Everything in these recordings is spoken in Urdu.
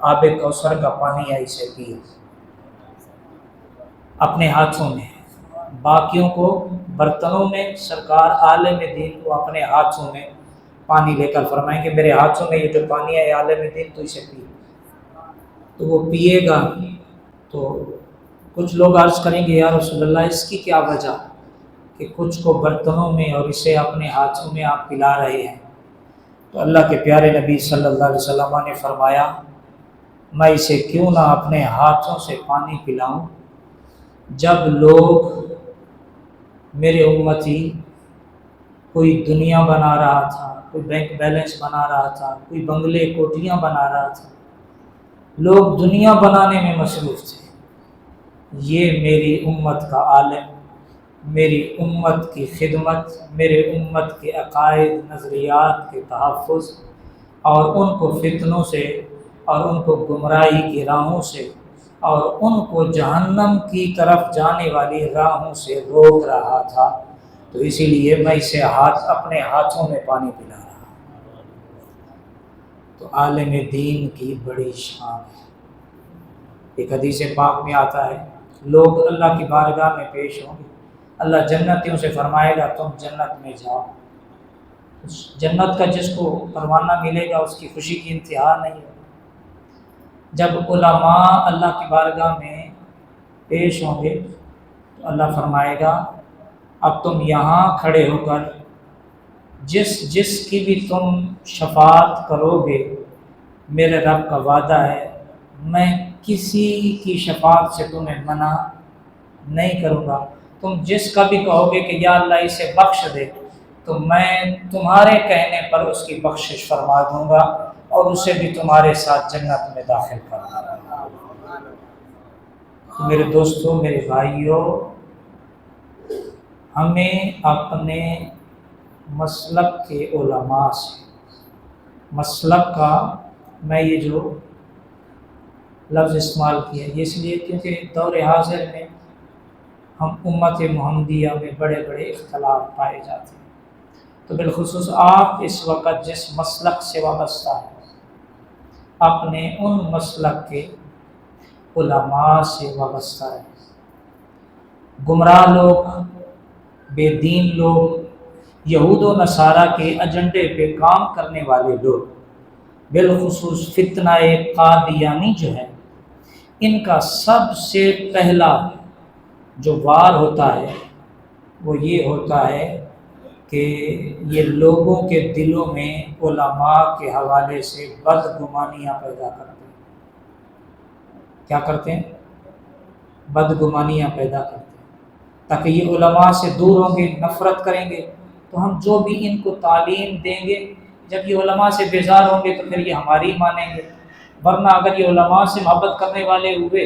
آب کوثر کا پانی ہے اسے پیو اپنے ہاتھوں میں، باقیوں کو برتنوں میں، سرکار عالم دین کو اپنے ہاتھوں میں پانی لے کر فرمائیں کہ میرے ہاتھوں میں یہ جو پانی ہے عالم دین تو اسے پی، تو وہ پیے گا۔ تو کچھ لوگ عرض کریں گے یا رسول اللہ اس کی کیا وجہ کہ کچھ کو برتنوں میں اور اسے اپنے ہاتھوں میں آپ پلا رہے ہیں؟ تو اللہ کے پیارے نبی صلی اللہ علیہ وسلم نے فرمایا میں اسے کیوں نہ اپنے ہاتھوں سے پانی پلاؤں؟ جب لوگ میرے امتی کوئی دنیا بنا رہا تھا، کوئی بینک بیلنس بنا رہا تھا، کوئی بنگلے کوٹھیاں بنا رہا تھا، لوگ دنیا بنانے میں مصروف تھے، یہ میری امت کا عالم، میری امت کی خدمت، میرے امت کے عقائد نظریات کے تحفظ اور ان کو فتنوں سے اور ان کو گمراہی کی راہوں سے اور ان کو جہنم کی طرف جانے والی راہوں سے روک رہا تھا، تو اسی لیے میں اسے اپنے ہاتھوں میں پانی پلا رہا۔ تو عالم دین کی بڑی شان ہے۔ ایک حدیث پاک میں آتا ہے لوگ اللہ کی بارگاہ میں پیش ہوں گے، اللہ جنتیوں سے فرمائے گا تم جنت میں جاؤ۔ جنت کا جس کو پروانہ ملے گا اس کی خوشی کی انتہا نہیں ہے۔ جب علماء اللہ کی بارگاہ میں پیش ہوں گے تو اللہ فرمائے گا اب تم یہاں کھڑے ہو کر جس کی بھی تم شفاعت کرو گے، میرے رب کا وعدہ ہے میں کسی کی شفاعت سے تمہیں منع نہیں کروں گا۔ تم جس کا بھی کہو گے کہ یا اللہ اسے بخش دے تو میں تمہارے کہنے پر اس کی بخشش فرما دوں گا اور اسے بھی تمہارے ساتھ جنت میں داخل کر دوں گا۔ تو میرے دوستوں، میرے بھائیوں، ہمیں اپنے مسلک کے علماء سے، مسلک کا میں یہ جو لفظ استعمال کیا ہے اس لیے کیونکہ دور حاضر میں ہم امت محمدیہ میں بڑے بڑے اختلاف پائے جاتے ہیں، تو بالخصوص آپ اس وقت جس مسلک سے وابستہ ہیں اپنے ان مسلک کے علماء سے وابستہ ہے۔ گمراہ لوگ، بے دین لوگ، یہود و نصارہ کے ایجنڈے پہ کام کرنے والے لوگ، بالخصوص فتنہ قادیانی جو ہے، ان کا سب سے پہلا جو وار ہوتا ہے وہ یہ ہوتا ہے کہ یہ لوگوں کے دلوں میں علماء کے حوالے سے بدگمانیاں پیدا کرتے ہیں۔ کیا کرتے ہیں؟ بدگمانیاں پیدا کرتے ہیں، تاکہ یہ علماء سے دور ہوں گے، نفرت کریں گے، تو ہم جو بھی ان کو تعلیم دیں گے جب یہ علماء سے بیزار ہوں گے تو پھر یہ ہماری مانیں گے، ورنہ اگر یہ علماء سے محبت کرنے والے ہوئے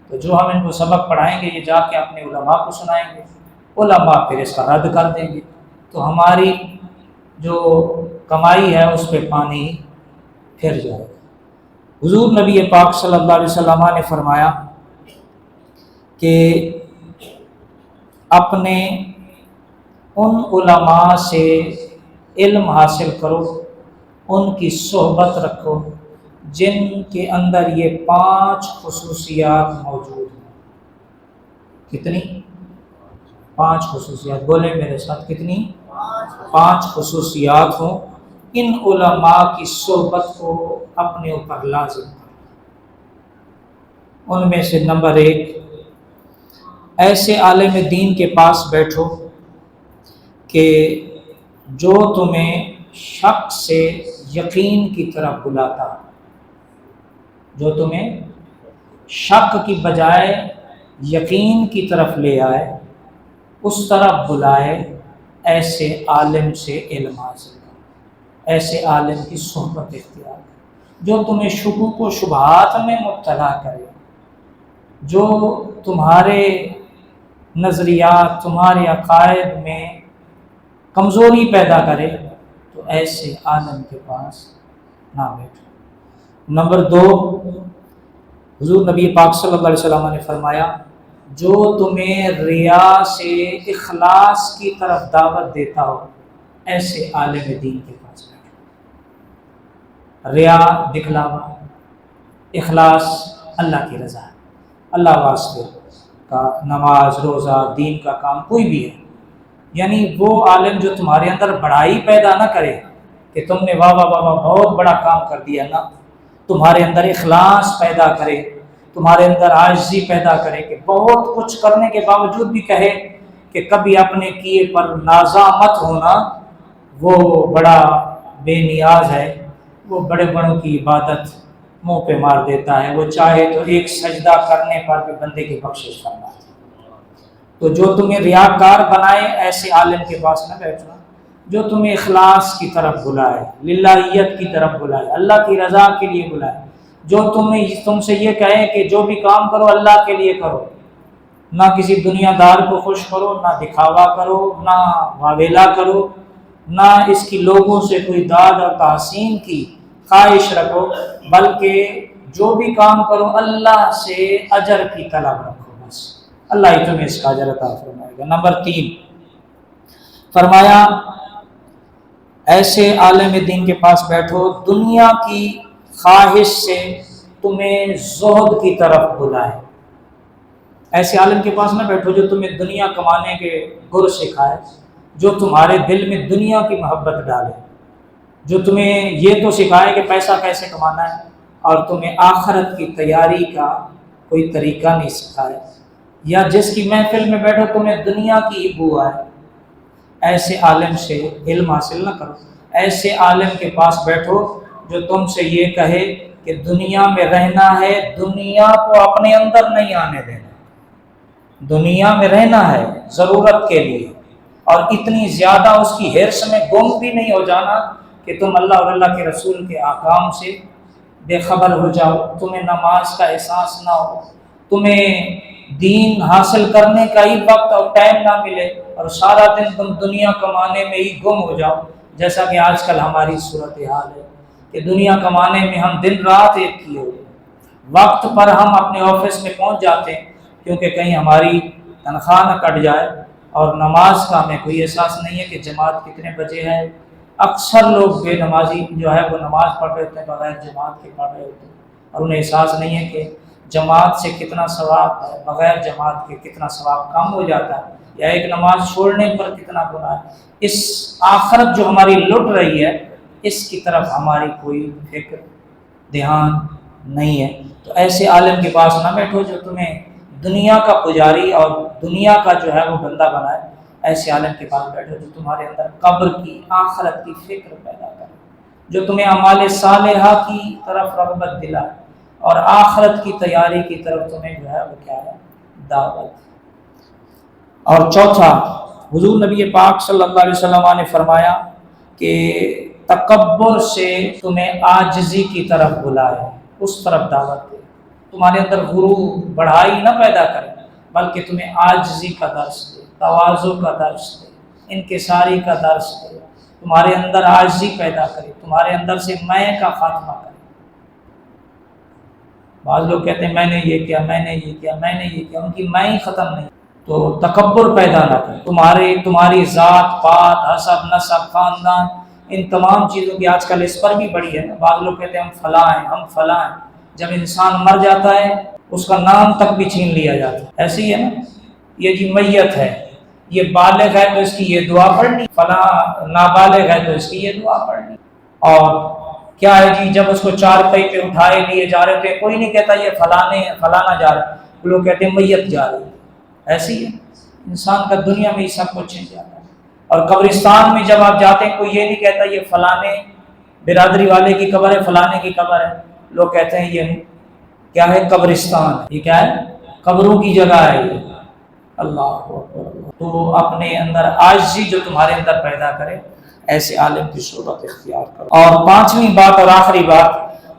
تو جو ہم ان کو سبق پڑھائیں گے یہ جا کے اپنے علماء کو سنائیں گے، علماء پھر اس کا رد کر دیں گے، تو ہماری جو کمائی ہے اس پہ پانی پھر جائے گا۔ حضور نبی پاک صلی اللہ علیہ وسلم نے فرمایا کہ اپنے ان علماء سے علم حاصل کرو، ان کی صحبت رکھو جن کے اندر یہ 5 خصوصیات موجود ہیں۔ کتنی؟ 5 خصوصیات، بولیں میرے ساتھ، کتنی؟ 5 خصوصیات ہوں۔ ان علماء کی صحبت کو اپنے اوپر لازم کرو۔ ان میں سے نمبر 1، ایسے عالم دین کے پاس بیٹھو کہ جو تمہیں شک سے یقین کی طرف بلاتا، جو تمہیں شک کی بجائے یقین کی طرف لے آئے، اس طرف بلائے، ایسے عالم سے علم حاصل کرو، ایسے عالم کی صحبت اختیار کرو جو تمہیں شکوک و شبہات میں مبتلا کرے، جو تمہارے نظریات، تمہارے عقائد میں کمزوری پیدا کرے، تو ایسے عالم کے پاس نہ بیٹھو۔ نمبر 2، حضور نبی پاک صلی اللہ علیہ وسلم نے فرمایا جو تمہیں ریا سے اخلاص کی طرف دعوت دیتا ہو، ایسے عالم دین کے پاس بیٹھو۔ ریا، دکھلاوا، اخلاص اللہ کی رضا ہے، اللہ واسطے کا نماز روزہ دین کا کام کوئی بھی ہے، یعنی وہ عالم جو تمہارے اندر بڑائی پیدا نہ کرے کہ تم نے واہ واہ واہ واہ بہت بڑا کام کر دیا، نہ تمہارے اندر اخلاص پیدا کرے، تمہارے اندر عاجزی پیدا کرے کہ بہت کچھ کرنے کے باوجود بھی کہے کہ کبھی اپنے کیے پر نازا مت ہونا، وہ بڑا بے نیاز ہے، وہ بڑے بڑوں کی عبادت منہ پہ مار دیتا ہے، وہ چاہے تو ایک سجدہ کرنے پر بھی بندے کی بخشش کرنا ہے۔ تو جو تمہیں ریاکار بنائے ایسے عالم کے پاس نہ بیٹھنا، جو تمہیں اخلاص کی طرف بلائے، للہیت کی طرف بلائے، اللہ کی رضا کے لیے بلائے، جو تم سے یہ کہے کہ جو بھی کام کرو اللہ کے لیے کرو، نہ کسی دنیا دار کو خوش کرو، نہ دکھاوا کرو، نہ واویلا کرو، نہ اس کی لوگوں سے کوئی داد اور تحسین کی خواہش رکھو، بلکہ جو بھی کام کرو اللہ سے اجر کی طلب رکھو، بس اللہ ہی تمہیں اس کا اجر عطا فرمائے گا۔ نمبر 3 فرمایا ایسے عالم دین کے پاس بیٹھو دنیا کی خواہش سے تمہیں زہد کی طرف بلائے۔ ایسے عالم کے پاس نہ بیٹھو جو تمہیں دنیا کمانے کے گر سکھائے، جو تمہارے دل میں دنیا کی محبت ڈالے، جو تمہیں یہ تو سکھائے کہ پیسہ کیسے کمانا ہے اور تمہیں آخرت کی تیاری کا کوئی طریقہ نہیں سکھائے، یا جس کی محفل میں بیٹھو تمہیں دنیا کی ہی بو آئے، ایسے عالم سے علم حاصل نہ کرو۔ ایسے عالم کے پاس بیٹھو جو تم سے یہ کہے کہ دنیا میں رہنا ہے، دنیا کو اپنے اندر نہیں آنے دینا، دنیا میں رہنا ہے ضرورت کے لیے، اور اتنی زیادہ اس کی حرص میں گم بھی نہیں ہو جانا کہ تم اللہ اور اللہ کے رسول کے احکام سے بے خبر ہو جاؤ، تمہیں نماز کا احساس نہ ہو، تمہیں دین حاصل کرنے کا ہی وقت اور ٹائم نہ ملے، اور سارا دن تم دنیا کمانے میں ہی گم ہو جاؤ، جیسا کہ آج کل ہماری صورتحال ہے کہ دنیا کمانے میں ہم دن رات ایک کیے ہوئے، وقت پر ہم اپنے آفس میں پہنچ جاتے ہیں کیونکہ کہیں ہماری تنخواہ نہ کٹ جائے، اور نماز کا ہمیں کوئی احساس نہیں ہے کہ جماعت کتنے بجے ہے۔ اکثر لوگ بے نمازی جو ہے وہ نماز پڑھ رہے ہوتے ہیں، بغیر جماعت کے پڑھ رہے ہوتے ہیں، اور انہیں احساس نہیں ہے کہ جماعت سے کتنا ثواب ہے، بغیر جماعت کے کتنا ثواب کم ہو جاتا ہے، یا ایک نماز چھوڑنے پر کتنا گناہ ہے۔ اس آخرت جو ہماری لٹ رہی ہے اس کی طرف ہماری کوئی فکر دھیان نہیں ہے۔ تو ایسے عالم کے پاس نہ بیٹھو جو تمہیں دنیا کا پجاری اور دنیا کا جو ہے وہ بندہ بنائے، ایسے عالم کے پاس بیٹھو جو تمہارے اندر قبر کی آخرت کی فکر پیدا کرے، جو تمہیں اعمال صالحہ کی طرف رغبت دلائے اور آخرت کی تیاری کی طرف تمہیں جو ہے وہ کیا ہے دعوت۔ اور چوتھا، حضور نبی پاک صلی اللہ علیہ وسلم نے فرمایا کہ تکبر سے تمہیں عاجزی کی طرف بلائے، اس طرف دعوت دے، تمہارے اندر غرور بڑھائی نہ پیدا کرے بلکہ تمہیں عاجزی کا درس دے، تواضع کا درس دے، انکساری کا درس دے، تمہارے اندر عاجزی پیدا کرے، تمہارے اندر سے میں کا خاتمہ کرے۔ بعض لوگ کہتے ہیں میں نے یہ کیا، میں نے یہ کیا، میں نے یہ کیا، ان کی میں ہی ختم نہیں۔ تو تکبر پیدا نہ کرے، تمہاری ذات پات حسب نسب خاندان ان تمام چیزوں کی آج کل اس پر بھی بڑی ہے نا۔ بعض لوگ کہتے ہیں ہم فلاں ہیں، ہم فلاں ہیں، جب انسان مر جاتا ہے اس کا نام تک بھی چھین لیا جاتا ہے، ایسے ہی ہے نا، یہ جی میت ہے، یہ بالغ ہے تو اس کی یہ دعا پڑھنی، فلاں نابالغ ہے تو اس کی یہ دعا پڑھنی، اور کیا ہے جی جب اس کو چارپائی پہ اٹھائے لیے جا رہے تھے کوئی نہیں کہتا یہ فلانا جا رہا ہے، لوگ کہتے ہیں میت جا رہی ہے۔ ایسے ہی ہے انسان کا دنیا میں ہی سب کچھ چھن جاتا ہے، اور قبرستان میں جب آپ جاتے ہیں کوئی یہ نہیں کہتا یہ فلانے برادری والے کی قبر ہے، فلانے کی قبر ہے، لوگ کہتے ہیں یہ کیا ہے قبرستان، یہ کیا ہے قبروں کی جگہ ہے یہ۔ اللہ اکبر۔ تو اپنے اندر عاجزی جو تمہارے اندر پیدا کرے ایسے عالم کی صحبت اختیار کرو۔ اور پانچویں بات اور آخری بات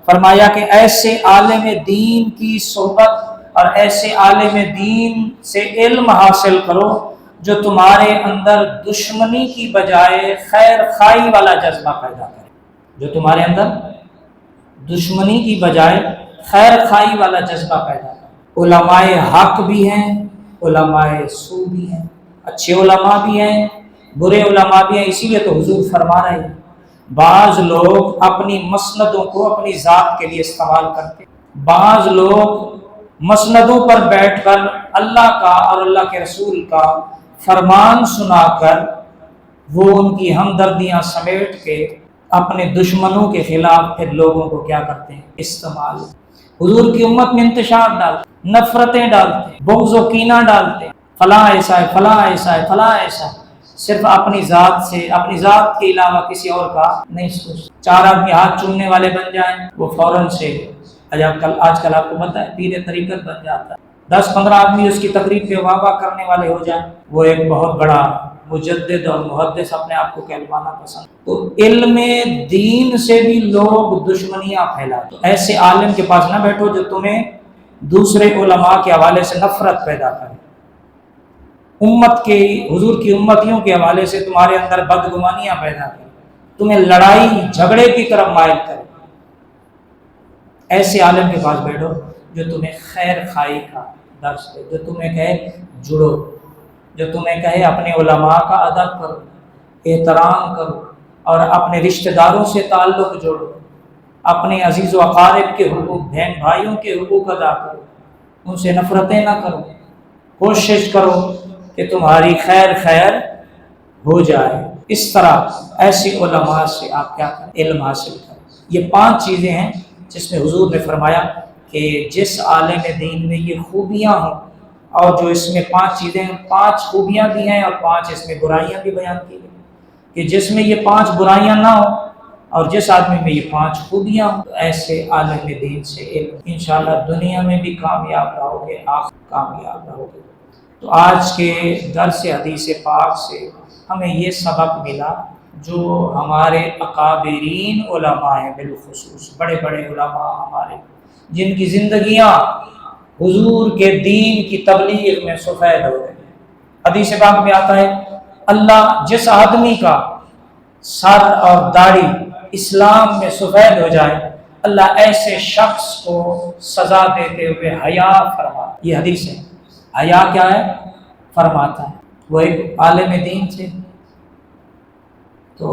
فرمایا کہ ایسے عالم دین کی صحبت اور ایسے عالم دین سے علم حاصل کرو جو تمہارے اندر دشمنی کی بجائے خیر خواہی والا جذبہ پیدا کرے، جو تمہارے اندر دشمنی کی بجائے خیر خواہی والا جذبہ پیدا کرے۔ علماء حق بھی ہیں، علماء سو بھی ہیں، اچھے علماء بھی ہیں، برے علماء بھی ہیں، اسی لیے تو حضور فرما رہے ہیں بعض لوگ اپنی مسندوں کو اپنی ذات کے لیے استعمال کرتے، بعض لوگ مسندوں پر بیٹھ کر اللہ کا اور اللہ کے رسول کا فرمان سنا کر وہ ان کی ہمدردیاں سمیٹ کے اپنے دشمنوں کے خلاف پھر لوگوں کو کیا کرتے ہیں؟ استعمال. حضور کی امت میں انتشار ڈالتے، نفرتیں ڈالتے، بغض و کینہ ڈالتے، فلاں ایسا ہے، فلاں ایسا ہے، فلاں ایسا ہے، صرف اپنی ذات سے، اپنی ذات کے علاوہ کسی اور کا نہیں سوچتے. 4 آدمی ہاتھ چومنے والے بن جائیں وہ فوراً سے آج کل آپ کو پتہ ہے پیر طریقت بن جاتا ہے. 10-15 آدمی اس کی تقریب پہ واہ واہ کرنے والے ہو جائیں وہ ایک بہت بڑا مجدد اور محدث اپنے آپ کو کہلوانا پسند. تو علم دین سے بھی لوگ دشمنیاں پھیلاتے. تو ایسے عالم کے پاس نہ بیٹھو جو تمہیں دوسرے علماء کے حوالے سے نفرت پیدا کرے، امت کے، حضور کی امتیوں کے حوالے سے تمہارے اندر بدگمانیاں پیدا کرے، تمہیں لڑائی جھگڑے کی طرف مائل کرے. ایسے عالم کے پاس بیٹھو جو تمہیں خیر خائی کا درس دے، جو تمہیں کہے جڑو، جو تمہیں کہے اپنے علماء کا ادب کرو، احترام کرو، اور اپنے رشتہ داروں سے تعلق جوڑو، اپنے عزیز و اقارب کے حقوق، بہن بھائیوں کے حقوق ادا کرو، ان سے نفرتیں نہ کرو، کوشش کرو کہ تمہاری خیر ہو جائے. اس طرح ایسے علماء سے آپ کیا کریں؟ علم حاصل کریں. یہ 5 چیزیں ہیں جس میں حضور نے فرمایا کہ جس عالم دین میں یہ خوبیاں ہوں، اور جو اس میں 5 چیزیں ہیں، 5 خوبیاں بھی ہیں اور 5 اس میں برائیاں بھی بیان کی گئی، کہ جس میں یہ 5 برائیاں نہ ہوں اور جس آدمی میں یہ 5 خوبیاں ہوں، تو ایسے عالم دین سے علم انشاءاللہ دنیا میں بھی کامیاب رہو گے، آخر کامیاب رہو گے. تو آج کے درس حدیث پاک سے ہمیں یہ سبق ملا، جو ہمارے اکابرین علماء ہیں، بالخصوص بڑے بڑے علماء ہمارے، جن کی زندگیاں حضور کے دین کی تبلیغ میں سفید ہو گئی. حدیث پاک میں آتا ہے اللہ جس آدمی کا سر اور داڑھی اسلام میں سفید ہو جائے، اللہ ایسے شخص کو سزا دیتے ہوئے حیا فرماتا. یہ حدیث ہے. حیا کیا ہے؟ فرماتا ہے. وہ ایک عالم دین تھے، تو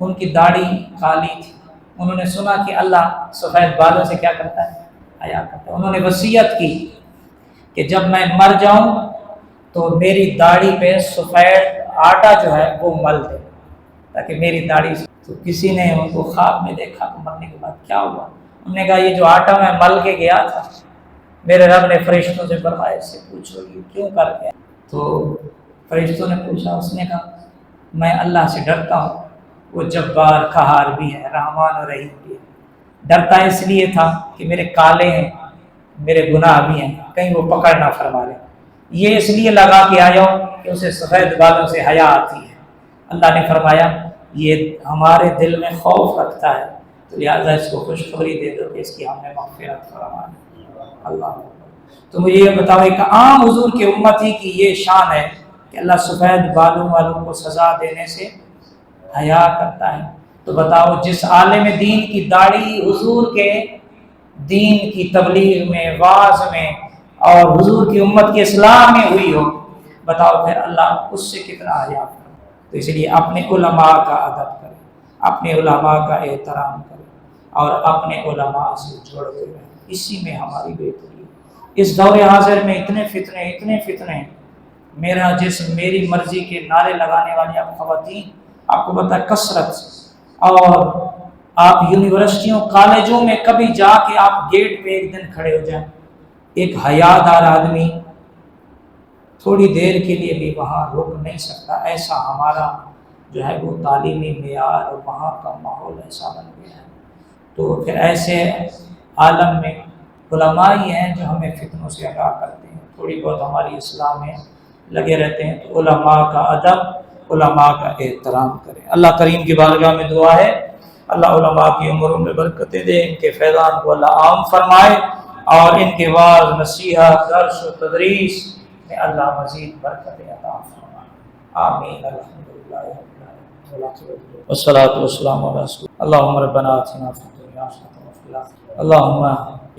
ان کی داڑھی کالی تھی. انہوں نے سنا کہ اللہ سفید بالوں سے کیا کرتا ہے؟ حیا کرتا ہے. انہوں نے وصیت کی کہ جب میں مر جاؤں تو میری داڑھی پہ سفید آٹا جو ہے وہ مل دے تاکہ میری داڑھی. تو کسی نے ان کو خواب میں دیکھا تو مرنے کے بعد کیا ہوا؟ انہوں نے کہا یہ جو آٹا میں مل کے گیا تھا، میرے رب نے فرشتوں سے فرمایا اس سے پوچھو یہ کیوں کر گیا؟ تو فرشتوں نے پوچھا، اس نے کہا میں اللہ سے ڈرتا ہوں، وہ جبار قہار بھی ہے، رحمان اور رحیم بھی ہے. ڈرتا اس لیے تھا کہ میرے کالے ہیں، میرے گناہ بھی ہیں، کہیں وہ پکڑ نہ فرما لے. یہ اس لیے لگا کے آیا ہوں کہ اسے سفید بالوں سے حیا آتی ہے. اللہ نے فرمایا یہ ہمارے دل میں خوف رکھتا ہے، تو لہٰذا اس کو خوشخبری دے دو کہ اس کی ہم نے مغفرت فرما دی. اللہ. تو مجھے یہ بتاؤ، ایک عام حضور کی امتی کی یہ شان ہے کہ اللہ سفید بالوں والوں کو سزا دینے سے حیا کرتا ہے. تو بتاؤ جس عالم دین کی داڑھی حضور کے دین کی تبلیغ میں، واعظ میں اور حضور کی امت کی اصلاح میں ہوئی ہو، بتاؤ پھر اللہ اس سے کتنا حیا کرے. تو اس لیے اپنے علماء کا ادب کریں، اپنے علماء کا احترام کریں اور اپنے علماء سے جڑ کے رہیں. اسی میں ہماری بہتری ہے. اس دور حاضر میں اتنے فتنے، میرا جسم میری مرضی کے نعرے لگانے والی آپ خواتین، آپ کو پتہ ہے کثرت سے. اور آپ یونیورسٹیوں کالجوں میں کبھی جا کے آپ گیٹ پہ ایک دن کھڑے ہو جائیں، ایک حیادار آدمی تھوڑی دیر کے لیے بھی وہاں رک نہیں سکتا. ایسا ہمارا جو ہے وہ تعلیمی معیار اور وہاں کا ماحول ایسا بن گیا ہے. تو پھر ایسے عالم میں علماء ہی ہیں جو ہمیں فتنوں سے آگاہ کرتے ہیں، تھوڑی بہت ہماری اصلاح میں لگے رہتے ہیں. تو علماء کا ادب، علماء کا احترام کریں. اللہ کریم کی بارگاہ میں دعا ہے اللہ علماء کی عمروں میں برکتیں دے، ان کے فیضان کو اللہ عام فرمائے، اور ان کے وعظ، نصیحت، درس و تدریس میں اللہ مزید برکتیں عطا فرمائے. آمین. الحمدللہ والصلاۃ والسلام علی رسول اللہم ربنا آتنا فی الدنیا حسنۃ وفی الآخرۃ اللہم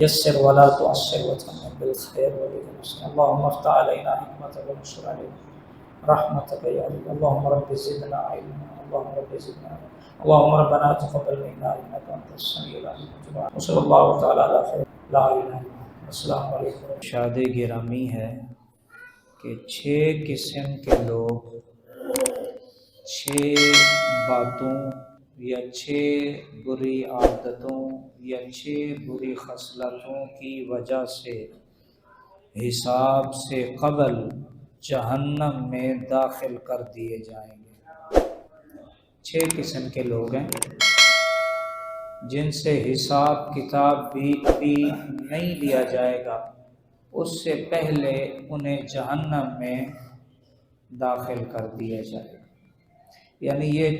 یسر ولا تعسر وتمم بالخیر والحسن اللہم افتح علینا حکمتک وانشر علینا رحمتک یا رب اللہم رب زدنا علما اللهم رب زدنا اللهم ربنا تقبل منا انك انت السميع العليم وصلی اللہ تعالی علی خیر لا الہ الا اللہ السلام علیکم. ارشاد گرامی ہے کہ 6 قسم کے لوگ 6 باتوں یا 6 بری عادتوں یا 6 بری خصلتوں کی وجہ سے حساب سے قبل جہنم میں داخل کر دیے جائیں گے. 6 قسم کے لوگ ہیں جن سے حساب کتاب بھی ابھی نہیں لیا جائے گا، اس سے پہلے انہیں جہنم میں داخل کر دیا جائے گا. یعنی یہ